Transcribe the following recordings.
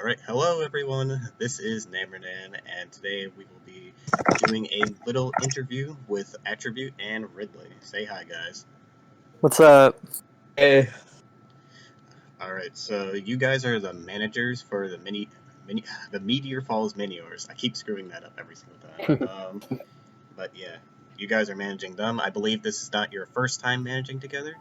Alright, hello everyone, this is Nambernan, and today we will be doing a little interview with Attribute and Ridley. Say hi, guys. What's up? Hey, Alright, so you guys are the managers for the the Meteor Falls Miniors. I keep screwing that up every single time. But yeah, you guys are managing them. I believe this is not your first time managing together?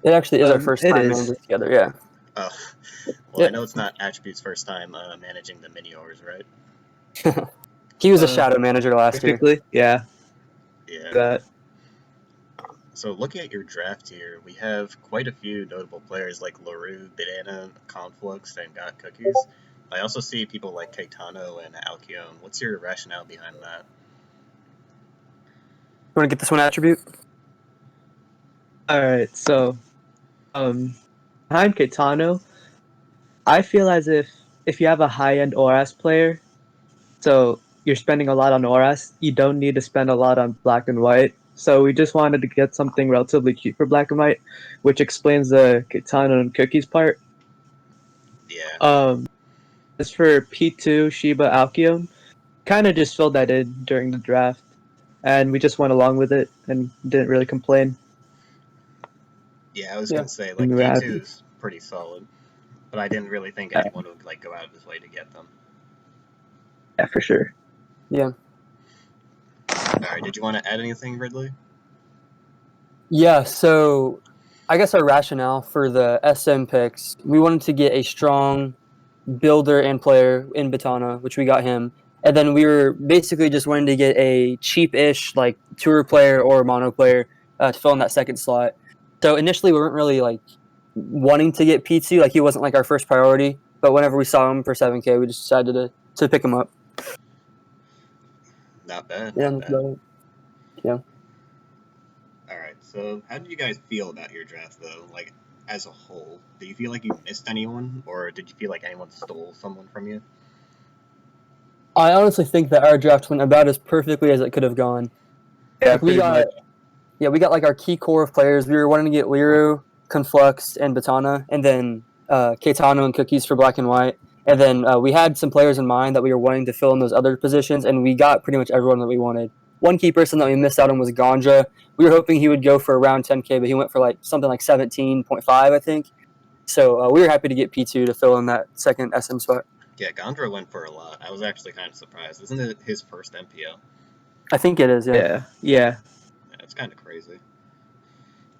It actually is our first it time is. managing together, yeah. Oh, well, Yep. I know it's not Attribute's first time managing the Miniors, right? He was a shadow manager last year. Typically, yeah. Yeah. That So looking at your draft here, we have quite a few notable players like LaRue, Banana, Conflux, and Got Cookies. I also see people like Caetano and Alcyone. What's your rationale behind that? You want to get this one attribute? all right. So, behind Caetano, I feel as if you have a high-end ORAS player, so you're spending a lot on ORAS, you don't need to spend a lot on black and white. So we just wanted to get something relatively cheap for black and white, which explains the Caetano and Cookies part. Yeah. As for P2, Shiba, Alcyone, kind of just filled that in during the draft, and we just went along with it and didn't really complain. Yeah, I was Yeah. gonna say, like, And we're happy. P2's pretty solid, but I didn't really think anyone would, like, go out of his way to get them. Yeah, for sure. Yeah. Alright, did you want to add anything, Ridley? Yeah, so I guess our rationale for the SM picks, we wanted to get a strong builder and player in Batana, which we got him. And then we were basically just wanting to get a cheap-ish, like, tour player or mono player to fill in that second slot. So initially we weren't really, like, wanting to get P2, like, he wasn't, like, our first priority. But whenever we saw him for 7K, we just decided to pick him up. Not bad, Yeah, not that's bad. about it. Yeah. Alright, so how did you guys feel about your draft, though? Like, as a whole? Did you feel like you missed anyone, or did you feel like anyone stole someone from you? I honestly think that our draft went about as perfectly as it could have gone. Yeah, Like, we got like our key core of players. We were wanting to get Liru, Conflux, and Batana, and then Caetano and Cookies for black and white. And then we had some players in mind that we were wanting to fill in those other positions, and we got pretty much everyone that we wanted. One key person that we missed out on was Ganja. We were hoping he would go for around 10K, but he went for like something like 17.5, I think. So we were happy to get P2 to fill in that second SM spot. Yeah, Gondra went for a lot. I was actually kind of surprised. Isn't it his first MPL? I think it is, yeah. Yeah. It's kind of crazy.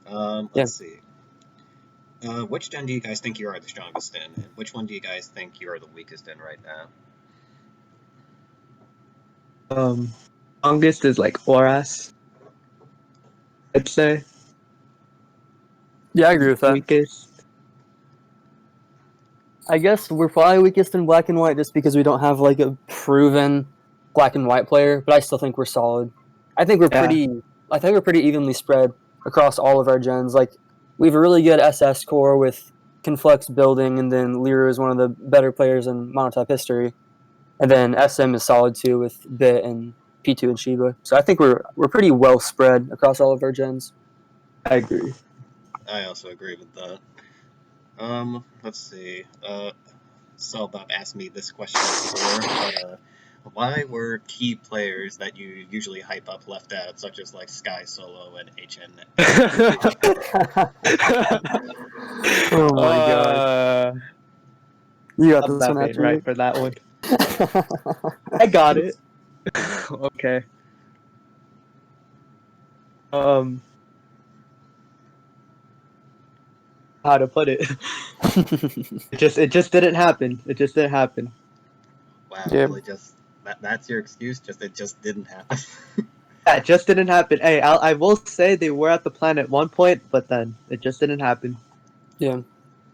Yeah. Let's see. Which gen do you guys think you are the strongest in? And which one do you guys think you are the weakest in right now? Longest is like ORAS, I'd say. Yeah, I agree with that. Weakest. I guess we're probably weakest in black and white just because we don't have like a proven black and white player, but I still think we're solid. I think we're pretty evenly spread across all of our gens. Like, we have a really good SS core with Conflux building, and then Liru is one of the better players in monotype history. And then SM is solid too with Bit and P2 and Shiba. So I think we're pretty well spread across all of our gens. I agree. I also agree with that. Let's see. Bob asked me this question before, but why were key players that you usually hype up left out, such as like Sky Solo and HN? Oh my god. You got this one, Right actually. for that one. I got it. Okay. How to put it? It just didn't happen. It just didn't happen. Wow, Yeah. really? That's your excuse? It just didn't happen. Yeah, it just didn't happen. Hey, I will say they were at the plan at one point, but then it just didn't happen. Yeah.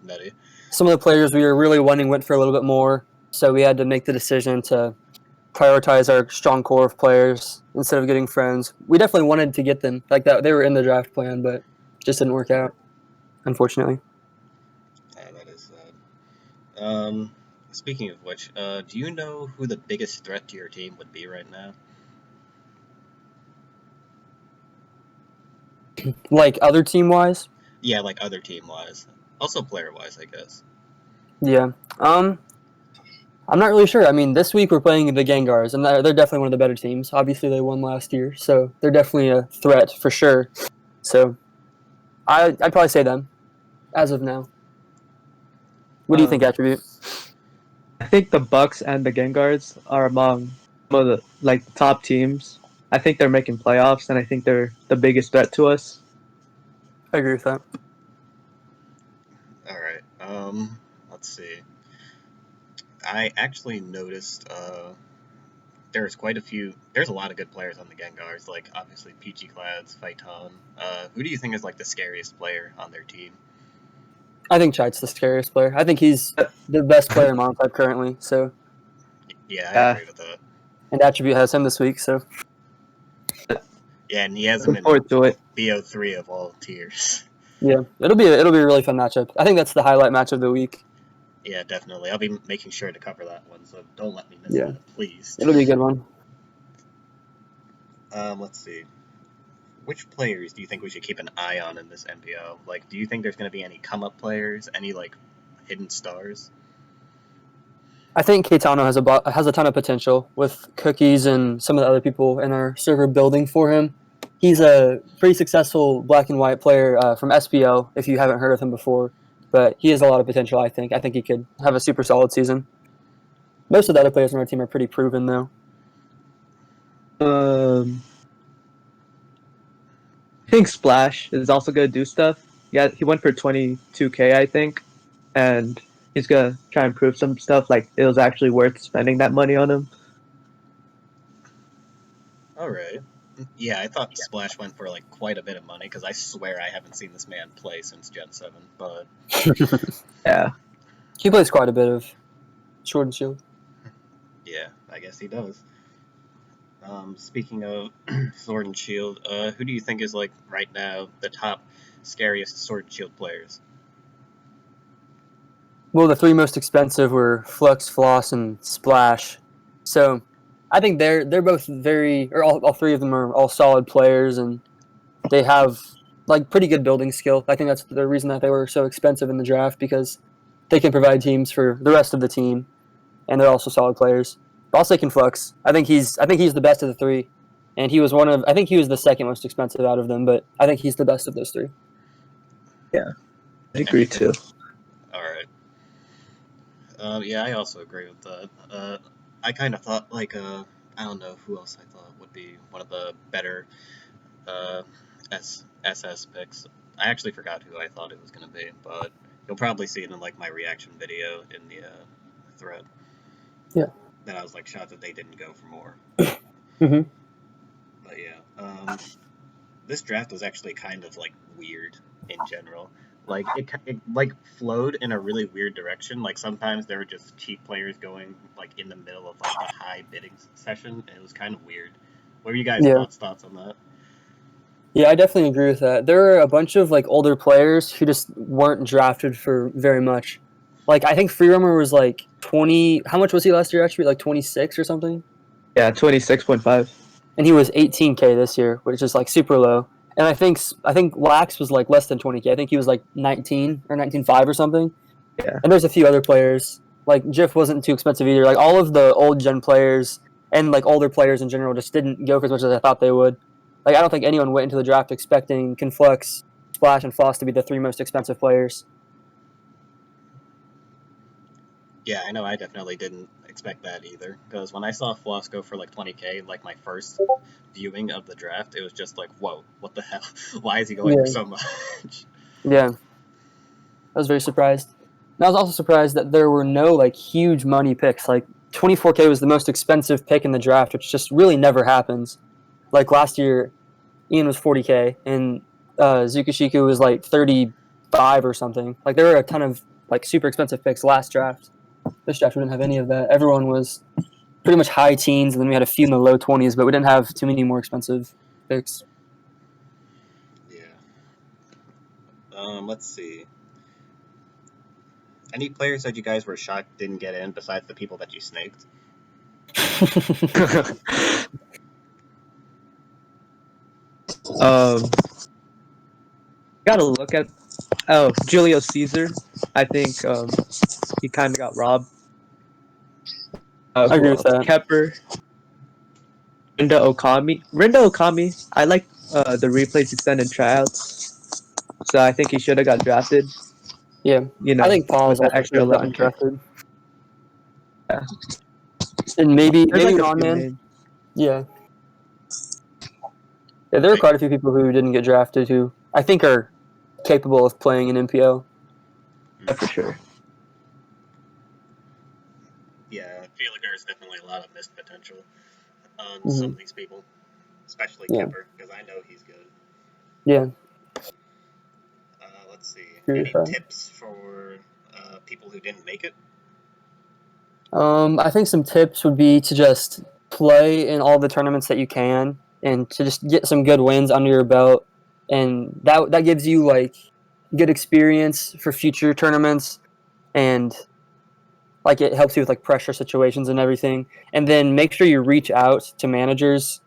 Nutty. Some of the players we were really wanting went for a little bit more, so we had to make the decision to prioritize our strong core of players instead of getting friends. We definitely wanted to get them like that. They were in the draft plan, but just didn't work out, unfortunately. Yeah, that is sad. Speaking of which, do you know who the biggest threat to your team would be right now? Like other team wise? Yeah, like other team wise. Also player wise, I guess. Yeah. I'm not really sure. I mean, this week we're playing the Gengars, and they're definitely one of the better teams. Obviously, they won last year, so they're definitely a threat for sure. So I'd probably say them as of now. What do you think, Attribute? I think the Bucks and the Gengars are among some of the top teams. I think they're making playoffs, and I think they're the biggest threat to us. I agree with that. All right. Let's see. I actually noticed there's quite a few. There's a lot of good players on the Gengars. Like obviously Peachy Clads, Phyton. Who do you think is like the scariest player on their team? I think Chite's the scariest player. I think he's the best player in Monotype currently. So, Yeah, I agree with that. and Attribute has him this week. So, Yeah, and he has him Looking in forward to it. BO3 of all tiers. yeah, it'll be a really fun matchup. I think that's the highlight match of the week. Yeah, definitely. I'll be making sure to cover that one, so don't let me miss Yeah. that, please. It'll be a good one. Let's see. Which players do you think we should keep an eye on in this MPL? Like, do you think there's going to be any come-up players? Any, like, hidden stars? I think Keitano has a ton of potential with Cookies and some of the other people in our server building for him. He's a pretty successful black and white player from SPL, if you haven't heard of him before. But he has a lot of potential, I think. I think he could have a super solid season. Most of the other players on our team are pretty proven, though. I think Splash is also gonna do stuff. Yeah, he went for 22K, I think, and he's gonna try and prove some stuff. Like it was actually worth spending that money on him. Alright. Yeah, I thought Splash went for, like, quite a bit of money, because I swear I haven't seen this man play since Gen 7, but... Yeah. He plays quite a bit of Sword and Shield. Yeah, I guess he does. Speaking of Sword and Shield, who do you think is, like, right now, the top scariest Sword and Shield players? Well, the three most expensive were Flux, Floss, and Splash. So I think they're both all three of them are all solid players, and they have like pretty good building skill. I think that's the reason that they were so expensive in the draft, because they can provide teams for the rest of the team, and they're also solid players. But I'll say Flux. I think he's the best of the three, and I think he was the second most expensive out of them, but I think he's the best of those three. Yeah, I agree too. Alright. Yeah, I also agree with that. I kind of thought, like, I don't know who else I thought would be one of the better SS picks. I actually forgot who I thought it was going to be, but you'll probably see it in, like, my reaction video in the thread. Yeah. That I was, like, shocked that they didn't go for more. Mm-hmm. But yeah, this draft was actually kind of, like, weird in general. Like, it like flowed in a really weird direction. Like sometimes there were just cheap players going like in the middle of like the high bidding session, and it was kind of weird. What were you guys' thoughts on that? Yeah, I definitely agree with that. There were a bunch of like older players who just weren't drafted for very much. Like I think Free Roamer was like 20. How much was he last year? Actually, like 26 or something. Yeah, 26.5. And he was 18K this year, which is like super low. And I think Lax was like less than 20K. I think he was like 19 or 19.5 or something. Yeah. And there's a few other players. Like Jif wasn't too expensive either. Like all of the old gen players and like older players in general just didn't go for as much as I thought they would. Like I don't think anyone went into the draft expecting Conflux, Splash, and Floss to be the three most expensive players. Yeah, I know I definitely didn't expect that either. Because when I saw Floss go for like 20K, like my first viewing of the draft, it was just like, whoa, what the hell? Why is he going for so much? Yeah. I was very surprised. And I was also surprised that there were no like huge money picks. Like 24K was the most expensive pick in the draft, which just really never happens. Like last year, Ian was 40K and Zukashiku was like 35 or something. Like there were a ton of like super expensive picks last draft. This draft we didn't have any of that. Everyone was pretty much high teens, and then we had a few in the low 20s, but we didn't have too many more expensive picks. Yeah. Let's see. Any players that you guys were shocked didn't get in besides the people that you snaked? Gotta look at Julio Caesar. I think he kind of got robbed. I Who agree with else? that. Kepper, Rinda Okami. I like the replays he's done in tryouts, so I think he should have got drafted. Yeah, You I know, think Paul's with that also should extra have gotten 11K. drafted. Yeah. And maybe There's like a Non few Man. names. Yeah. Yeah, there are Hey, quite a few people who didn't get drafted who I think are capable of playing in MPL. Yeah, for sure. yeah, I feel like there's definitely a lot of missed potential on some Hmm. of these people, especially Yeah. Kemper, because I know he's good. Yeah, Let's see. agree with Any that. tips for people who didn't make it? I think some tips would be to just play in all the tournaments that you can, and to just get some good wins under your belt, and that gives you like good experience for future tournaments, and like it helps you with like pressure situations and everything. And then make sure you reach out to managers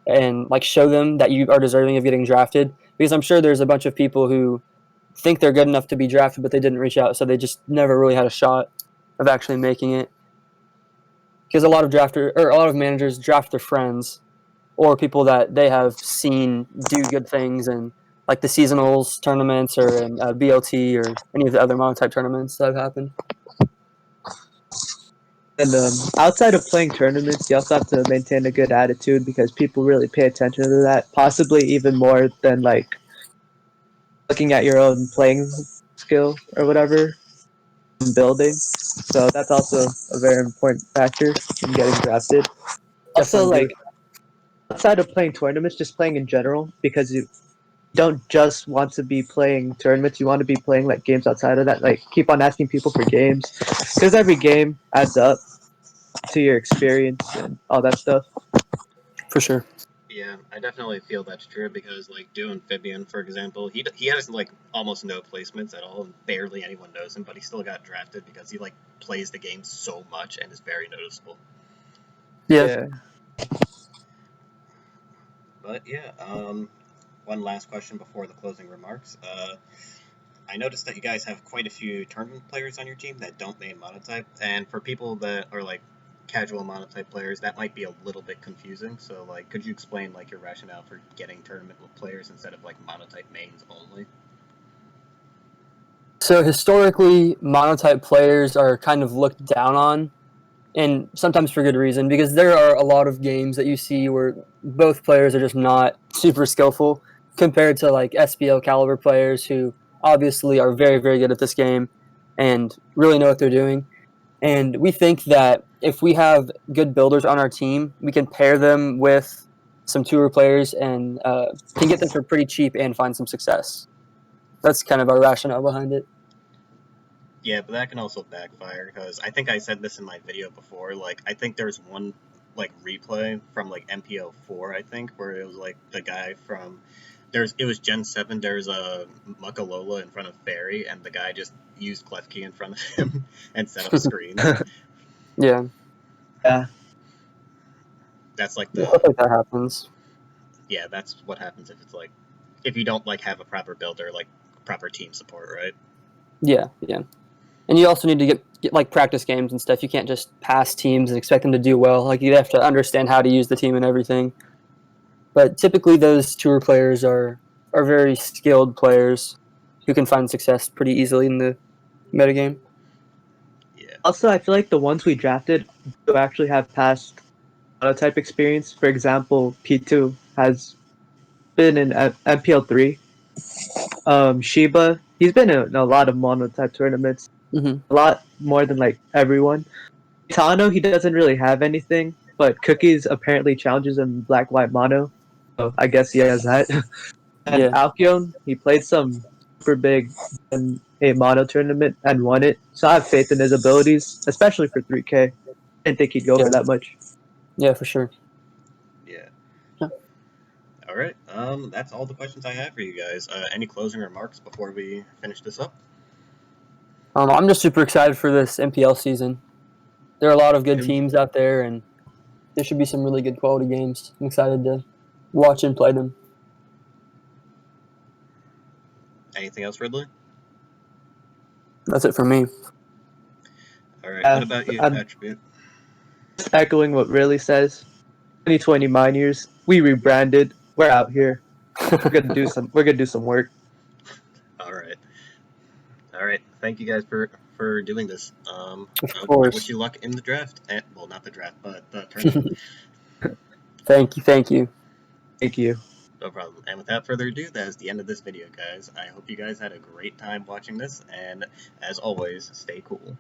and like show them that you are deserving of getting drafted, because I'm sure there's a bunch of people who think they're good enough to be drafted, but they didn't reach out, so they just never really had a shot of actually making it. Because a lot of managers draft their friends or people that they have seen do good things in like the seasonals tournaments or in BLT or any of the other monotype tournaments that have happened. And outside of playing tournaments, you also have to maintain a good attitude because people really pay attention to that, possibly even more than like looking at your own playing skill or whatever in building. So that's also a very important factor in getting drafted. Also, Definitely like agree. outside of playing tournaments, just playing in general, because you don't just want to be playing tournaments, you want to be playing like games outside of that. Like keep on asking people for games, because every game adds up to your experience and all that stuff. For sure. Yeah, I definitely feel that's true because, like, do Amphibian, for example, he has like almost no placements at all, and barely anyone knows him, but he still got drafted because he like plays the game so much and is very noticeable. Yeah. Yeah. But yeah, one last question before the closing remarks. I noticed that you guys have quite a few tournament players on your team that don't main monotype, and for people that are like casual monotype players, that might be a little bit confusing. So, like, could you explain like your rationale for getting tournament players instead of like monotype mains only? So historically, monotype players are kind of looked down on, and sometimes for good reason, because there are a lot of games that you see where both players are just not super skillful compared to like SPL caliber players who obviously are very, very good at this game and really know what they're doing. And we think that if we have good builders on our team, we can pair them with some tour players and can get them for pretty cheap and find some success. That's kind of our rationale behind it. Yeah, but that can also backfire because I think I said this in my video before. Like, I think there's one like replay from like MPL 4, I think, where it was like the guy from it was Gen 7. There's a Muckalola in front of Fairy, and the guy just used Clef Key in front of him and set up screens. Yeah, Yeah. That's like stuff like that happens. yeah, that's what happens if it's like if you don't like have a proper builder, like proper team support, right? Yeah, yeah. And you also need to get like practice games and stuff. You can't just pass teams and expect them to do well. Like you have to understand how to use the team and everything. But typically, those tour players are very skilled players who can find success pretty easily in the metagame. Yeah. Also, I feel like the ones we drafted do actually have past monotype experience. For example, P2 has been in MPL 3. Shiba, he's been in a lot of monotype tournaments, Hmm. a lot more than like everyone. Tano, he doesn't really have anything, but Cookies apparently challenges him black white mono. So I guess he has that. And Yeah, Alcyon, he played some super big in a mono tournament and won it. So I have faith in his abilities, especially for 3K. Didn't think he'd go yeah, for that much. yeah, for sure. Yeah. Yeah. All right. That's all the questions I have for you guys. Any closing remarks before we finish this up? I'm just super excited for this MPL season. There are a lot of good teams out there, and there should be some really good quality games. I'm excited to watch and play them. Anything else, Ridley? That's it for me. All right. What Uh, about you, I'm Attribute? just echoing what Ridley says. 2020 Miniors, we rebranded. We're out here. We're gonna do some. We're gonna do some work. All right. All right. Thank you guys for doing this. Of I wish course. you luck in the draft. And, well, not the draft, but the tournament. Thank you. Thank you. Thank you. No problem. And without further ado, that is the end of this video, guys. I hope you guys had a great time watching this, and as always, stay cool.